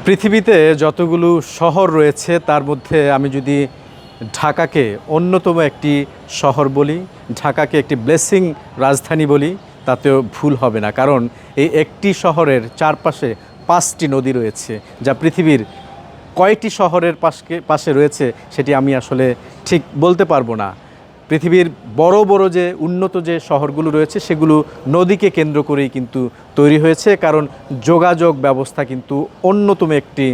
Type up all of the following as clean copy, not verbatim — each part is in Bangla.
পৃথিবীতে যতগুলো শহর রয়েছে তার মধ্যে আমি যদি ঢাকাকে অন্যতম একটি শহর বলি, ঢাকাকে একটি ব্লেসিং রাজধানী বলি, তাতেও ভুল হবে না। কারণ এই একটি শহরের চারপাশে 5টি নদী রয়েছে, যা পৃথিবীর কয়টি শহরের পাশে রয়েছে সেটি আমি আসলে ঠিক বলতে পারবো না। পৃথিবীর বড় বড় যে উন্নত যে শহরগুলো রয়েছে সেগুলো নদীকে কেন্দ্র করেই কিন্তু তৈরি হয়েছে, কারণ যোগাযোগ ব্যবস্থা কিন্তু অন্যতম একটি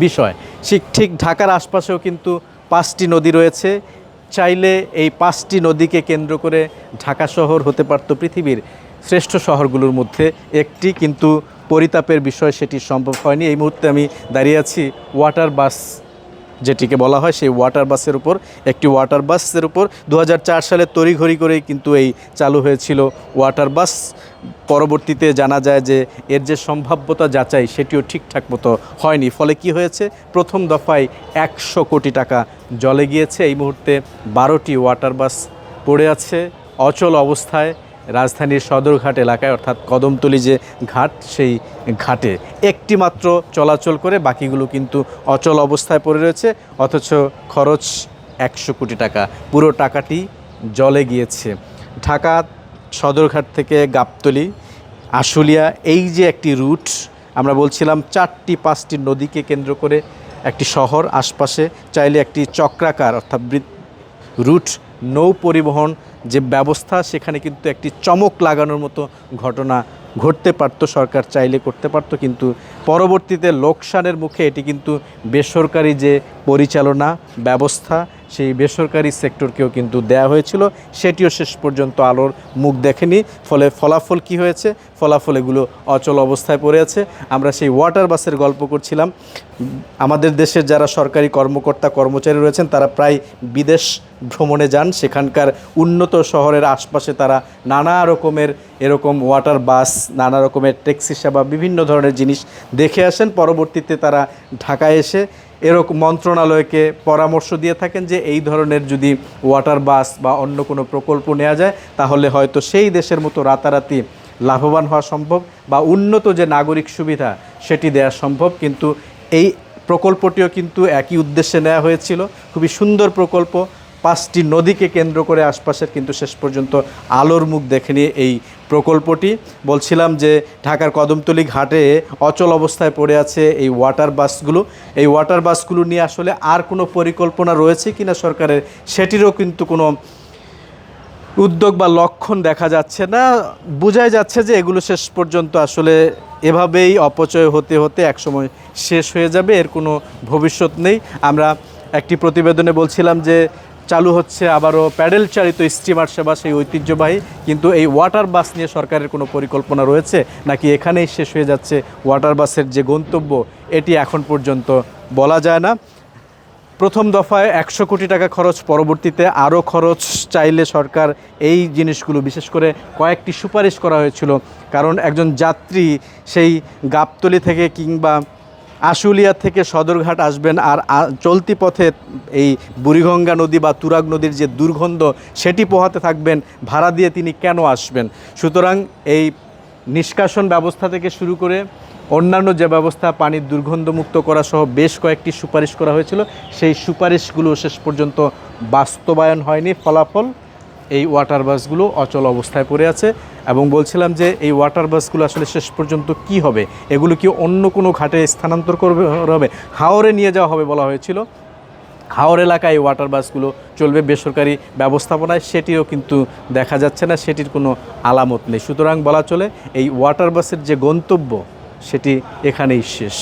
বিষয়। ঠিক ঢাকার আশপাশেও কিন্তু 5টি নদী রয়েছে। চাইলে এই 5টি নদীকে কেন্দ্র করে ঢাকা শহর হতে পারত পৃথিবীর শ্রেষ্ঠ শহরগুলোর মধ্যে একটি, কিন্তু পরিতাপের বিষয় সেটি সম্ভব হয়নি। এই মুহূর্তে আমি দাঁড়িয়ে আছি ওয়াটার বাস যেটিকে বলা হয়, সেই ওয়াটার বাসের উপর। একটি ওয়াটার বাসের উপর 2004 সালে তড়িঘড়ি করেই কিন্তু এই চালু হয়েছিল ওয়াটার বাস। পরবর্তীতে জানা যায় যে এর যে সম্ভাব্যতা যাচাই সেটিও ঠিকঠাক মতো হয়নি। ফলে কি হয়েছে, প্রথম দফায় 100 কোটি টাকা জলে গিয়েছে। এই মুহূর্তে 12টি ওয়াটার বাস পড়ে আছে অচল অবস্থায় রাজধানীর সদরঘাট এলাকায়, অর্থাৎ কদমতলী যে ঘাট সেই ঘাটে একটি মাত্র চলাচল করে, বাকিগুলো কিন্তু অচল অবস্থায় পড়ে রয়েছে। অথচ খরচ 100 কোটি টাকা, পুরো টাকাটি জলে গিয়েছে। ঢাকা সদরঘাট থেকে গাবতলী, আশুলিয়া, এই যে একটি রুট, আমরা বলছিলাম 4-5টি নদীকে কেন্দ্র করে একটি শহর, আশপাশে চাইলে একটি চক্রাকার অর্থাৎ রুট নৌ পরিবহন যে ব্যবস্থা, সেখানে কিন্তু একটি চমক লাগানোর মতো ঘটনা ঘটতে পারত, সরকার চাইলে করতে পারত। কিন্তু পরবর্তীতে লোকসানের মুখে এটি কিন্তু বেসরকারি যে পরিচালনা ব্যবস্থা, সেই বেসরকারি সেক্টরকেও কিন্তু দেয়া হয়েছিল, সেটিও শেষ পর্যন্ত আলোর মুখ দেখেনি। ফলে ফলাফল কি হয়েছে, ফলাফল এগুলো অচল অবস্থায় পড়ে আছে। আমরা সেই ওয়াটার বাসের গল্প করছিলাম। আমাদের দেশের যারা সরকারি কর্মকর্তা কর্মচারী রয়েছেন তারা প্রায় বিদেশ ভ্রমণে যান, সেখানকার উন্নত শহরের আশপাশে তারা নানা রকমের এরকম ওয়াটার বাস, নানা রকমের ট্যাক্সি সেবা, বিভিন্ন ধরনের জিনিস দেখে আসেন। পরবর্তীতে তারা ঢাকায় এসে এরকম মন্ত্রণালয়কে পরামর্শ দিয়ে থাকেন যে এই ধরনের যদি ওয়াটার বাস বা অন্য কোনো প্রকল্প নেওয়া যায় তাহলে হয়তো সেই দেশের মতো রাতারাতি লাভবান হওয়া সম্ভব বা উন্নত যে নাগরিক সুবিধা সেটি দেওয়া সম্ভব। কিন্তু এই প্রকল্পটিও কিন্তু একই উদ্দেশ্যে নেওয়া হয়েছিল, খুবই সুন্দর প্রকল্প, 5টি নদীকে কেন্দ্র করে আশপাশের, কিন্তু শেষ পর্যন্ত আলোর মুখ দেখেনি এই প্রকল্পটি। বলছিলাম যে ঢাকার কদমতলী ঘাটে অচল অবস্থায় পড়ে আছে এই ওয়াটার বাসগুলো। এই ওয়াটার বাসগুলো নিয়ে আসলে আর কোনো পরিকল্পনা রয়েছে কিনা সরকারের, সেটিরও কিন্তু কোনো উদ্যোগ বা লক্ষণ দেখা যাচ্ছে না। বোঝাই যাচ্ছে যে এগুলো শেষ পর্যন্ত আসলে এভাবেই অপচয় হতে হতে একসময় শেষ হয়ে যাবে, এর কোনো ভবিষ্যৎ নেই। আমরা একটি প্রতিবেদনে বলছিলাম যে চালু হচ্ছে আবারও প্যাডেল চালিত স্টিমার সেবা, সেই ঐতিহ্যবাহী, কিন্তু এই ওয়াটার বাস নিয়ে সরকারের কোনো পরিকল্পনা রয়েছে নাকি এখানেই শেষ হয়ে যাচ্ছে ওয়াটার বাসের যে গন্তব্য, এটি এখন পর্যন্ত বলা যায় না। প্রথম দফায় 100 কোটি টাকা খরচ, পরবর্তীতে আরও খরচ চাইলে সরকার এই জিনিসগুলো, বিশেষ করে কয়েকটি সুপারিশ করা হয়েছিল। কারণ একজন যাত্রী সেই গাবতলী থেকে কিংবা আশুলিয়া থেকে সদরঘাট আসবেন, আর চলতি পথে এই বুড়িগঙ্গা নদী বা তুরাগ নদীর যে দুর্গন্ধ সেটি পোহাতে থাকবেন, ভাড়া দিয়ে তিনি কেন আসবেন? সুতরাং এই নিষ্কাশন ব্যবস্থা থেকে শুরু করে অন্যান্য যে ব্যবস্থা, পানির দুর্গন্ধমুক্ত করা সহ বেশ কয়েকটি সুপারিশ করা হয়েছিল, সেই সুপারিশগুলো শেষ পর্যন্ত বাস্তবায়ন হয়নি। ফলাফল এই ওয়াটার বাসগুলো অচল অবস্থায় পড়ে আছে। এবং বলছিলাম যে এই ওয়াটার বাসগুলো আসলে শেষ পর্যন্ত কি হবে, এগুলো কি অন্য কোনো ঘাটে স্থানান্তর হবে, হাওরে নিয়ে যাওয়া হবে বলা হয়েছিল। হাওর এলাকায় এই ওয়াটার বাসগুলো চলবে বেসরকারি ব্যবস্থাপনায়, সেটিও কিন্তু দেখা যাচ্ছে না, সেটির কোনো আলামত নেই। সুতরাং বলা চলে এই ওয়াটার বাসের যে গন্তব্য সেটি এখানেই শেষ।